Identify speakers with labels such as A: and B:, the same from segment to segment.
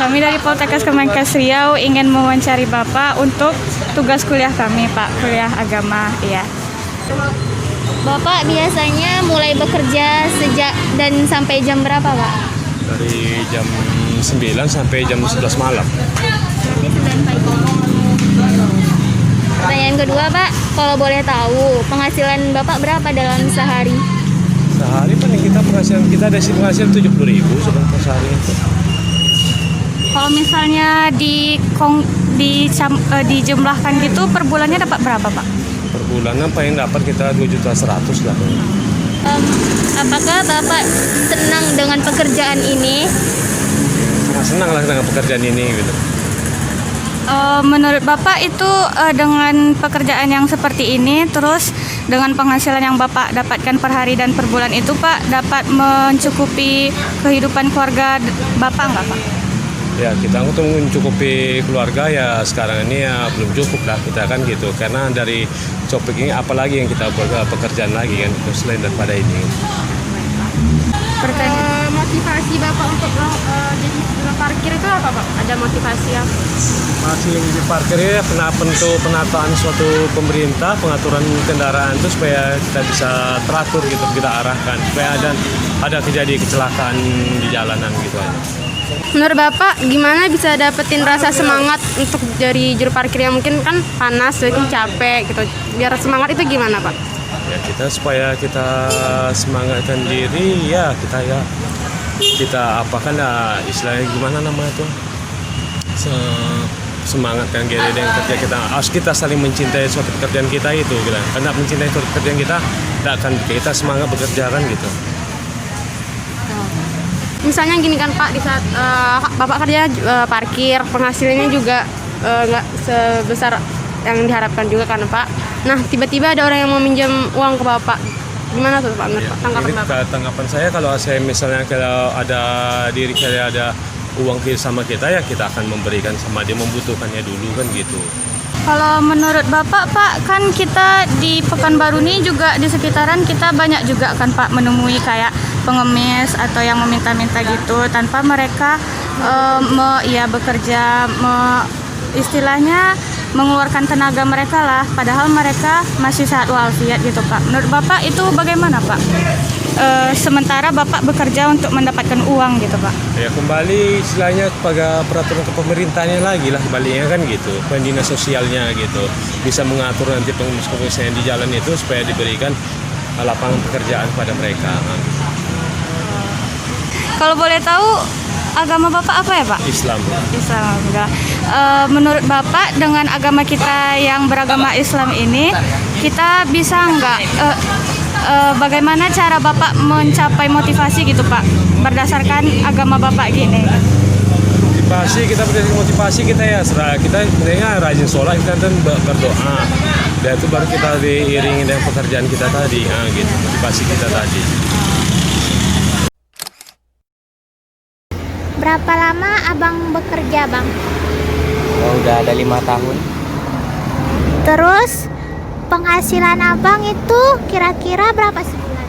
A: Kami dari Poltekkes Kemenkes Riau ingin mewawancari Bapak untuk tugas kuliah kami, Pak, kuliah agama, ya.
B: Bapak biasanya mulai bekerja sejak dan sampai jam berapa, Pak?
C: Dari jam 9 sampai jam 11 malam.
B: Berarti 9 pagi. Pertanyaan kedua, Pak, kalau boleh tahu penghasilan Bapak berapa dalam sehari?
C: Sehari paling penghasilan kita ada penghasilan 70.000 sebentar sehari itu.
A: Kalau misalnya dijumlahkan gitu, per bulannya dapat berapa, Pak?
C: Per bulanan paling dapat kita 2.100.000 lah.
B: Apakah Bapak senang dengan pekerjaan ini?
C: Sangat senang lah dengan pekerjaan ini gitu.
A: Menurut Bapak itu dengan pekerjaan yang seperti ini, terus dengan penghasilan yang Bapak dapatkan per hari dan per bulan itu, Pak, dapat mencukupi kehidupan keluarga Bapak nggak, Pak?
C: Ya, kita untuk mencukupi keluarga ya sekarang ini ya belum cukup lah kita kan gitu. Karena dari topik ini apalagi yang kita pekerjaan lagi kan selain daripada ini.
B: Motivasi Bapak untuk jadi juru parkir itu apa, Pak? Ada motivasi yang
C: Masih di parkir ya penataan suatu pemerintah, pengaturan kendaraan itu supaya kita bisa teratur gitu, kita arahkan supaya ada kecelakaan di jalanan gitu aja.
D: Menurut Bapak, gimana bisa dapetin rasa semangat untuk jadi juru parkir yang mungkin kan panas, mungkin capek gitu. Biar semangat itu gimana, Pak?
C: Ya supaya kita semangatkan diri ya kita apakan ya istilahnya gimana namanya tuh semangatkan diri dengan kerja kita. Harus kita saling mencintai suatu pekerjaan kita itu gitu. Karena mencintai suatu pekerjaan kita tidak akan kita semangat bekerja kan gitu.
D: Misalnya gini kan Pak, di saat Bapak kerja parkir, penghasilannya juga nggak sebesar yang diharapkan juga kan Pak. Nah, tiba-tiba ada orang yang mau minjam uang ke Bapak. Gimana tuh Pak?
C: Ya,
D: Tanggapan Bapak?
C: Tanggapan saya kalau saya misalnya kalau ada diri saya ada uang sama kita ya kita akan memberikan sama dia membutuhkannya dulu kan gitu.
A: Kalau menurut Bapak, Pak, kan kita di Pekanbaru ini juga di sekitaran kita banyak juga kan Pak menemui kayak pengemis atau yang meminta-minta gitu tanpa mereka bekerja istilahnya mengeluarkan tenaga mereka lah, padahal mereka masih sehat walafiat gitu Pak. Menurut Bapak itu bagaimana Pak? Sementara Bapak bekerja untuk mendapatkan uang gitu Pak.
C: Ya kembali istilahnya pada peraturan pemerintahnya lagi lah kembalinya kan gitu. Dinas sosialnya gitu bisa mengatur nanti pengemis-pengemis yang di jalan itu supaya diberikan lapangan pekerjaan pada mereka.
A: Kalau boleh tahu agama Bapak apa ya Pak?
C: Islam.
A: Islam enggak. Menurut Bapak dengan agama kita yang beragama Islam ini kita bisa enggak bagaimana cara Bapak mencapai motivasi gitu Pak berdasarkan agama Bapak gini?
C: Motivasi kita ya kita sebenarnya rajin sholat kita dan berdoa. Dan itu baru kita diiringi dengan pekerjaan kita tadi, gitu motivasi kita tadi.
B: berapa lama Abang bekerja, Bang?
E: Udah ada 5 tahun.
B: Terus penghasilan Abang itu kira-kira berapa sebulan?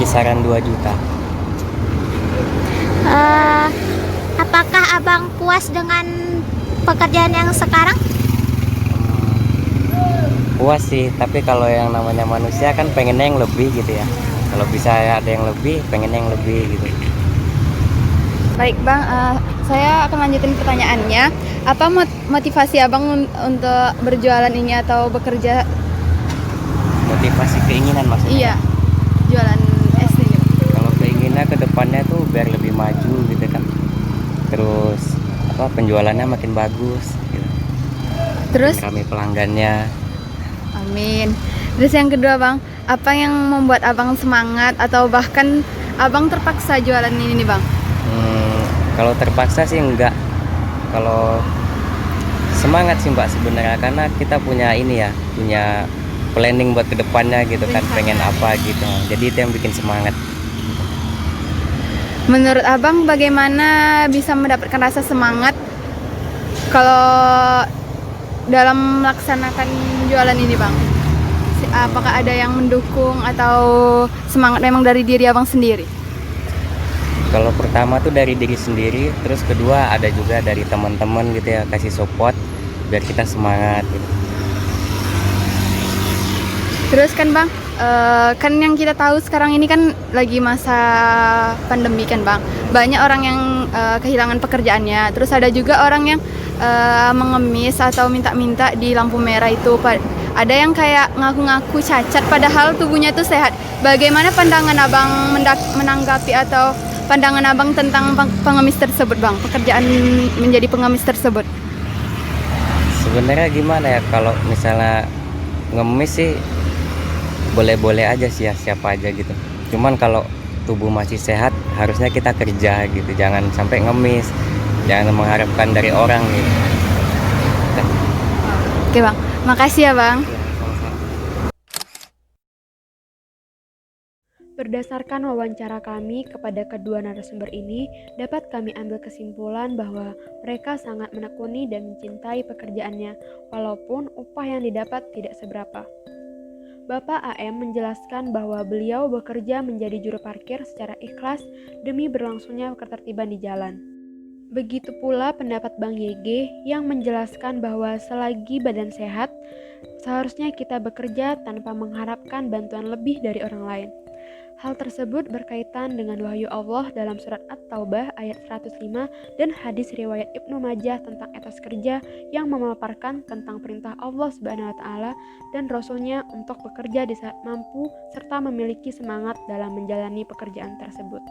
E: Kisaran 2 juta.
B: Apakah Abang puas dengan pekerjaan yang sekarang?
E: Puas sih, tapi kalau yang namanya manusia kan pengennya yang lebih gitu ya. Kalau bisa ada yang lebih, pengennya yang lebih gitu.
D: Baik Bang, saya akan lanjutin pertanyaannya. Apa motivasi Abang untuk berjualan ini atau bekerja?
E: Motivasi keinginan maksudnya?
D: Iya, jualan es ini.
E: Kalau keinginan ke depannya tuh biar lebih maju gitu kan. Terus penjualannya makin bagus gitu.
D: Terus?
E: Kami pelanggannya.
D: Amin. Terus yang kedua Bang, apa yang membuat Abang semangat atau bahkan Abang terpaksa jualan ini nih Bang?
E: Kalau terpaksa sih enggak. Kalau semangat sih Mbak sebenarnya karena kita punya ini ya, punya planning buat kedepannya gitu kan, pengen apa gitu. Jadi itu yang bikin semangat.
D: Menurut Abang bagaimana bisa mendapatkan rasa semangat kalau dalam melaksanakan jualan ini Bang? Apakah ada yang mendukung atau semangat memang dari diri Abang sendiri?
E: Kalau pertama tuh dari diri sendiri, terus kedua ada juga dari teman-teman gitu ya, kasih support biar kita semangat gitu.
F: Terus kan Bang, kan yang kita tahu sekarang ini kan lagi masa pandemi kan Bang. Banyak orang yang kehilangan pekerjaannya. Terus ada juga orang yang mengemis atau minta-minta di lampu merah itu. Ada yang kayak ngaku-ngaku cacat padahal tubuhnya itu sehat. Bagaimana pandangan Abang menanggapi atau pandangan Abang tentang pengemis tersebut Bang? Pekerjaan menjadi pengemis tersebut.
E: Sebenarnya gimana ya, kalau misalnya ngemis sih boleh-boleh aja sih ya, siapa aja gitu. Cuman kalau tubuh masih sehat harusnya kita kerja gitu, jangan sampai ngemis, jangan mengharapkan dari orang gitu.
F: Oke Bang, makasih ya Bang.
D: Berdasarkan wawancara kami kepada kedua narasumber ini, dapat kami ambil kesimpulan bahwa mereka sangat menekuni dan mencintai pekerjaannya, walaupun upah yang didapat tidak seberapa. Bapak AM menjelaskan bahwa beliau bekerja menjadi juru parkir secara ikhlas demi berlangsungnya ketertiban di jalan. Begitu pula pendapat Bang YG yang menjelaskan bahwa selagi badan sehat, seharusnya kita bekerja tanpa mengharapkan bantuan lebih dari orang lain. Hal tersebut berkaitan dengan wahyu Allah dalam surat At-Taubah ayat 105 dan hadis riwayat Ibnu Majah tentang etos kerja yang memaparkan tentang perintah Allah Subhanahu wa taala dan Rasul-Nya untuk bekerja di saat mampu serta memiliki semangat dalam menjalani pekerjaan tersebut.